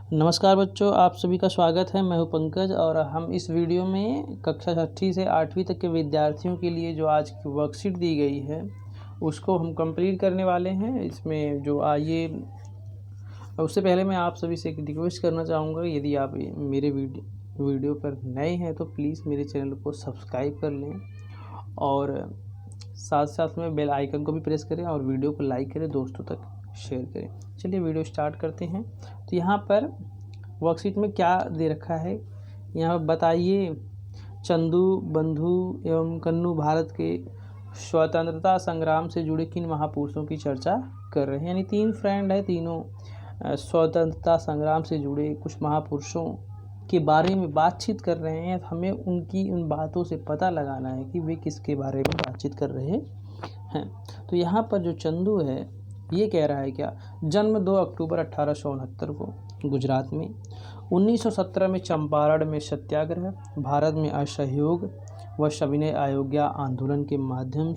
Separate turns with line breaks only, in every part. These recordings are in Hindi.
नमस्कार बच्चों, आप सभी का स्वागत है। मैं हूं पंकज और हम इस वीडियो में कक्षा 6 से 8वीं तक के विद्यार्थियों के लिए जो आज की वर्कशीट दी गई है उसको हम कंप्लीट करने वाले हैं। इसमें जो आइए उससे पहले मैं आप सभी से एक रिक्वेस्ट करना चाहूँगा, यदि आप मेरे वीडियो पर नए हैं तो प्लीज़ मेरे चैनल को सब्सक्राइब कर लें और साथ साथ में बेल आइकन को भी प्रेस करें और वीडियो को लाइक करें, दोस्तों तक शेयर करें। चलिए वीडियो स्टार्ट करते हैं। तो यहाँ पर वर्कशीट में क्या दे रखा है, यहाँ बताइए चंदू, बंधु एवं कन्नू भारत के स्वतंत्रता संग्राम से जुड़े किन महापुरुषों की चर्चा कर रहे हैं। यानी 3 फ्रेंड है, तीनों स्वतंत्रता संग्राम से जुड़े कुछ महापुरुषों के बारे में बातचीत कर रहे हैं। हमें उनकी उन बातों से पता लगाना है कि वे किसके बारे में बातचीत कर रहे हैं। तो यहाँ पर जो चंदू है ये कह रहा है क्या, जन्म 2 अक्टूबर 1869 को गुजरात में, 1917 में चंपारण में सत्याग्रह, भारत में असहयोग व सविनय अवज्ञा आंदोलन के माध्यम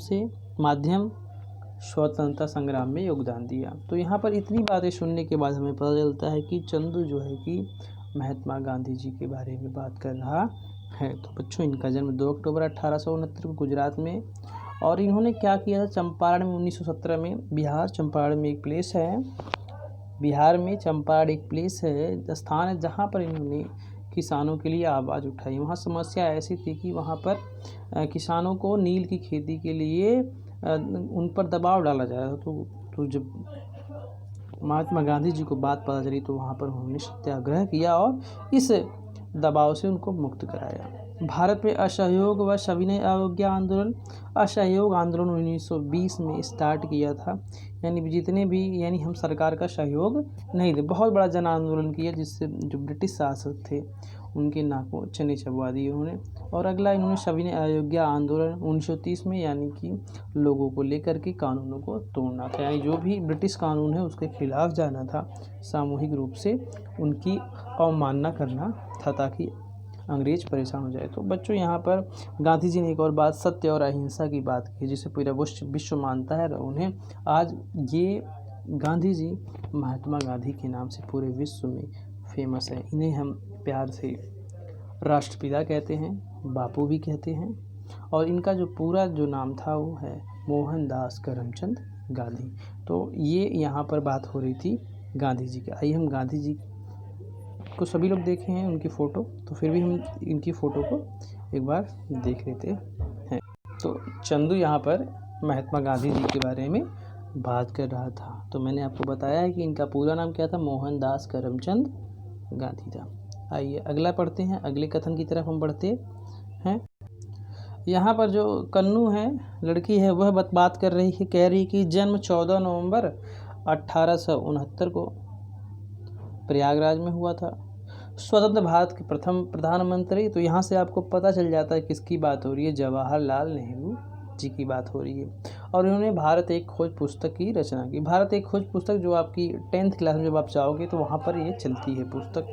स्वतंत्रता संग्राम में योगदान दिया। तो यहाँ पर इतनी बातें सुनने के बाद हमें पता चलता है कि चंदू जो है कि महात्मा गांधी जी के बारे में बात कर रहा है। तो बच्चों, इनका जन्म 2 अक्टूबर 1869 को गुजरात में, और इन्होंने क्या किया था, चंपारण में 1917 में, बिहार चंपारण में एक प्लेस है, बिहार में चंपारण एक प्लेस है, स्थान है जहाँ पर इन्होंने किसानों के लिए आवाज़ उठाई। वहाँ समस्या ऐसी थी कि वहाँ पर किसानों को नील की खेती के लिए उन पर दबाव डाला जा रहा था। तो जब महात्मा गांधी जी को बात पता चली तो वहाँ पर उन्होंने सत्याग्रह किया और इस दबाव से उनको मुक्त कराया। भारत में असहयोग व सविनय अवज्ञा आंदोलन, असहयोग आंदोलन 1920 में स्टार्ट किया था। यानी जितने भी, यानी हम सरकार का सहयोग नहीं थे, बहुत बड़ा जन आंदोलन किया जिससे जो ब्रिटिश शासक थे उनके नाकों चने चबवा दिए उन्होंने। और अगला इन्होंने सविनय अवज्ञा आंदोलन 1930 में, यानी कि लोगों को लेकर के कानूनों को तोड़ना था, यानी जो भी ब्रिटिश कानून है उसके खिलाफ जाना था, सामूहिक रूप से उनकी अवमानना करना था ताकि अंग्रेज परेशान हो जाए। तो बच्चों, यहाँ पर गांधी जी ने एक और बात सत्य और अहिंसा की बात की, जिसे पूरा विश्व मानता है। उन्हें आज ये गांधी जी महात्मा गांधी के नाम से पूरे विश्व में फेमस है। इन्हें हम प्यार से राष्ट्रपिता कहते हैं, बापू भी कहते हैं। और इनका जो पूरा जो नाम था वो है मोहनदास करमचंद गांधी। तो ये यहाँ पर बात हो रही थी गांधी जी की। आइए हम गांधी जी को सभी लोग देखे हैं उनकी फ़ोटो, तो फिर भी हम इनकी फ़ोटो को एक बार देख लेते हैं। तो चंदू यहाँ पर महात्मा गांधी जी के बारे में बात कर रहा था। तो मैंने आपको बताया है कि इनका पूरा नाम क्या था, मोहनदास करमचंद गांधी था। आइए अगला पढ़ते हैं, अगले कथन की तरफ हम बढ़ते हैं। यहाँ पर जो कन्नू है, लड़की है, वह बात कर रही है, कह रही कि जन्म 14 नवंबर 1869 को प्रयागराज में हुआ था। स्वतंत्र भारत के प्रथम प्रधानमंत्री, तो यहाँ से आपको पता चल जाता है किसकी बात हो रही है, जवाहरलाल नेहरू जी की बात हो रही है। और इन्होंने भारत एक खोज पुस्तक की रचना की। भारत एक खोज पुस्तक जो आपकी 10th क्लास में जब आप जाओगे तो वहाँ पर ये चलती है पुस्तक।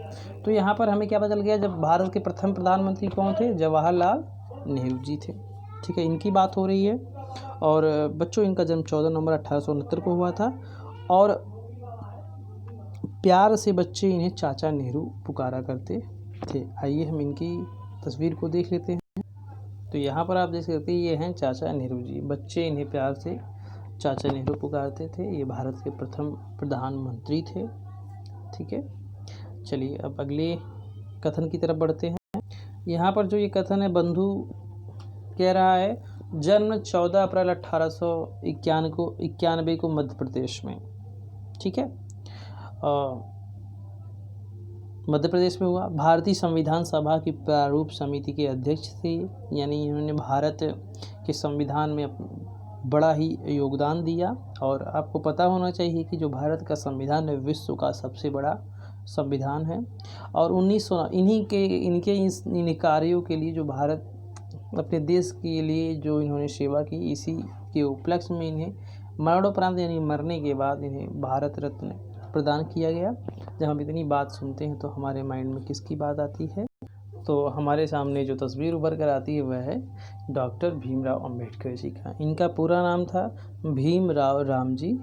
तो यहाँ पर हमें क्या पता चल गया, जब भारत के प्रथम प्रधानमंत्री कौन थे, जवाहरलाल नेहरू जी थे। ठीक है, इनकी बात हो रही है। और बच्चों, इनका जन्म 14 नवंबर 1869 को हुआ था और प्यार से बच्चे इन्हें चाचा नेहरू पुकारा करते थे। आइए हम इनकी तस्वीर को देख लेते हैं। तो यहाँ पर आप देख सकते हैं, ये हैं चाचा नेहरू जी। बच्चे इन्हें प्यार से चाचा नेहरू पुकारते थे। ये भारत के प्रथम प्रधानमंत्री थे। ठीक है, चलिए अब अगले कथन की तरफ बढ़ते हैं। यहाँ पर जो ये कथन है, बंधु कह रहा है, जन्म 14 अप्रैल 1891 को मध्य प्रदेश में। ठीक है, मध्य प्रदेश में हुआ। भारतीय संविधान सभा की प्रारूप समिति के अध्यक्ष थे। यानी इन्होंने भारत के संविधान में बड़ा ही योगदान दिया। और आपको पता होना चाहिए कि जो भारत का संविधान है विश्व का सबसे बड़ा संविधान है। और 1900 इन कार्यों के लिए जो भारत अपने देश के लिए जो इन्होंने सेवा की, इसी के उपलक्ष्य में इन्हें मरणोपरांत, यानी मरने के बाद इन्हें भारत रत्न प्रदान किया गया। जब हम इतनी बात सुनते हैं तो हमारे माइंड में किसकी बात आती है, तो हमारे सामने जो तस्वीर उभर कर आती है वह है डॉक्टर भीमराव अंबेडकर जी का। इनका पूरा नाम था भीमराव रामजी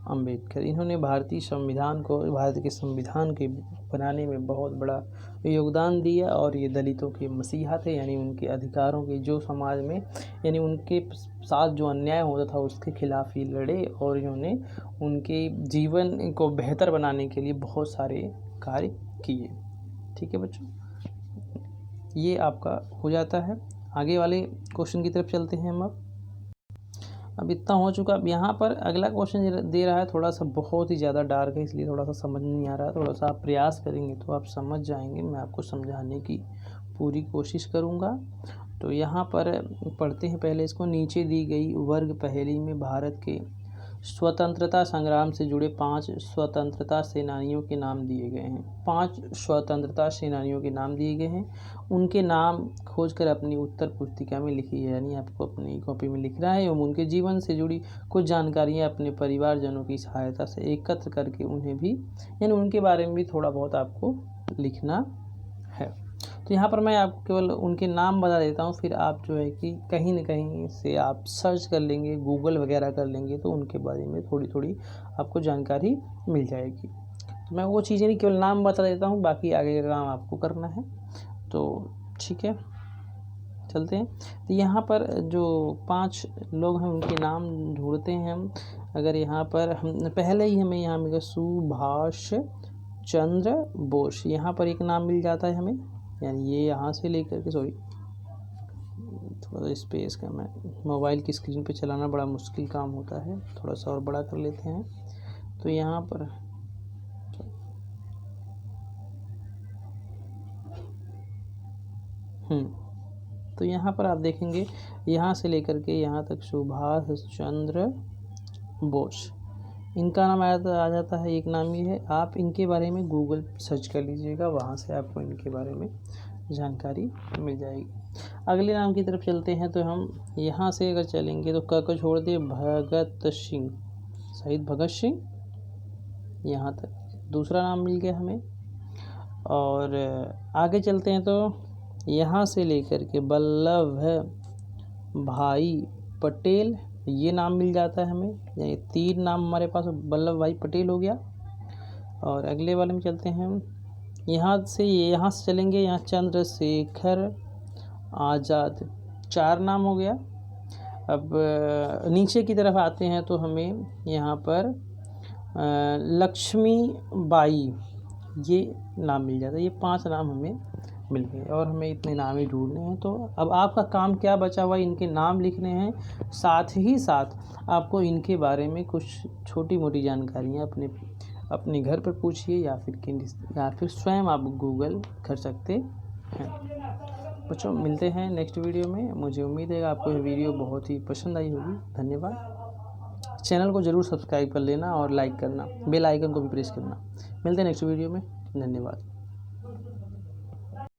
अंबेडकर। इन्होंने भारत के संविधान के बनाने में बहुत बड़ा योगदान दिया और ये दलितों के मसीहा थे, यानी उनके अधिकारों के जो समाज में यानी उनके साथ जो अन्याय होता था उसके खिलाफ ये लड़े और इन्होंने उनके जीवन को बेहतर बनाने के लिए बहुत सारे कार्य किए। ठीक है बच्चों, ये आपका हो जाता है। आगे वाले क्वेश्चन की तरफ चलते हैं हम। अब इतना हो चुका। अब यहाँ पर अगला क्वेश्चन दे रहा है, थोड़ा सा बहुत ही ज़्यादा डार्क है, इसलिए थोड़ा सा समझ नहीं आ रहा है। थोड़ा सा आप प्रयास करेंगे तो आप समझ जाएंगे, मैं आपको समझाने की पूरी कोशिश करूँगा। तो यहाँ पर पढ़ते हैं पहले इसको। नीचे दी गई वर्ग पहेली में भारत के स्वतंत्रता संग्राम से जुड़े 5 स्वतंत्रता सेनानियों के नाम दिए गए हैं। 5 स्वतंत्रता सेनानियों के नाम दिए गए हैं, उनके नाम खोजकर अपनी उत्तर पुस्तिका में लिखिए, यानी आपको अपनी कॉपी में लिखना है एवं उनके जीवन से जुड़ी कुछ जानकारियां अपने परिवारजनों की सहायता से एकत्र करके उन्हें भी यानी उनके बारे में भी थोड़ा बहुत आपको लिखना है। तो यहाँ पर मैं आपको केवल उनके नाम बता देता हूँ, फिर आप जो है कि कहीं न कहीं से आप सर्च कर लेंगे, गूगल वगैरह कर लेंगे तो उनके बारे में थोड़ी थोड़ी आपको जानकारी मिल जाएगी। तो मैं वो चीज़ें नहीं, केवल नाम बता देता हूँ, बाकी आगे का काम आपको करना है। तो ठीक है, चलते हैं। तो यहाँ पर जो 5 लोग हैं उनके नाम ढूंढते हैं हम। अगर यहाँ पर हम पहले ही हमें यहाँ मिलेगा सुभाष चंद्र बोस, यहाँ पर एक नाम मिल जाता है हमें, यानी ये यहाँ से लेकर के थोड़ा स्पेस का, मैं मोबाइल की स्क्रीन पे चलाना बड़ा मुश्किल काम होता है, थोड़ा सा और बड़ा कर लेते हैं। तो यहाँ पर तो यहाँ पर आप देखेंगे यहाँ से लेकर के यहाँ तक सुभाष चंद्र बोस, इनका नाम आ जाता है। एक नाम ये है, आप इनके बारे में गूगल सर्च कर लीजिएगा, वहाँ से आपको इनके बारे में जानकारी मिल जाएगी। अगले नाम की तरफ चलते हैं। तो हम यहाँ से अगर चलेंगे तो क को छोड़ दे भगत सिंह, शहीद भगत सिंह, यहाँ तक दूसरा नाम मिल गया हमें। और आगे चलते हैं तो यहाँ से लेकर के वल्लभ भाई पटेल, ये नाम मिल जाता है हमें, यानी 3 नाम हमारे पास वल्लभ भाई पटेल हो गया। और अगले वाले में चलते हैं हम, यहाँ से चलेंगे, यहाँ चंद्रशेखर आज़ाद, 4 नाम हो गया। अब नीचे की तरफ आते हैं तो हमें यहाँ पर लक्ष्मी बाई, ये नाम मिल जाता है। ये 5 नाम हमें मिल गए और हमें इतने नाम ही ढूंढने हैं। तो अब आपका काम क्या बचा हुआ, इनके नाम लिखने हैं, साथ ही साथ आपको इनके बारे में कुछ छोटी मोटी जानकारियाँ अपने घर पर पूछिए या फिर स्वयं आप गूगल कर सकते हैं। बच्चों, मिलते हैं नेक्स्ट वीडियो में। मुझे उम्मीद है आपको ये वीडियो बहुत ही पसंद आई होगी। धन्यवाद। चैनल को ज़रूर सब्सक्राइब कर लेना और लाइक करना, बेल आइकन को भी प्रेस करना। मिलते हैं नेक्स्ट वीडियो में। धन्यवाद।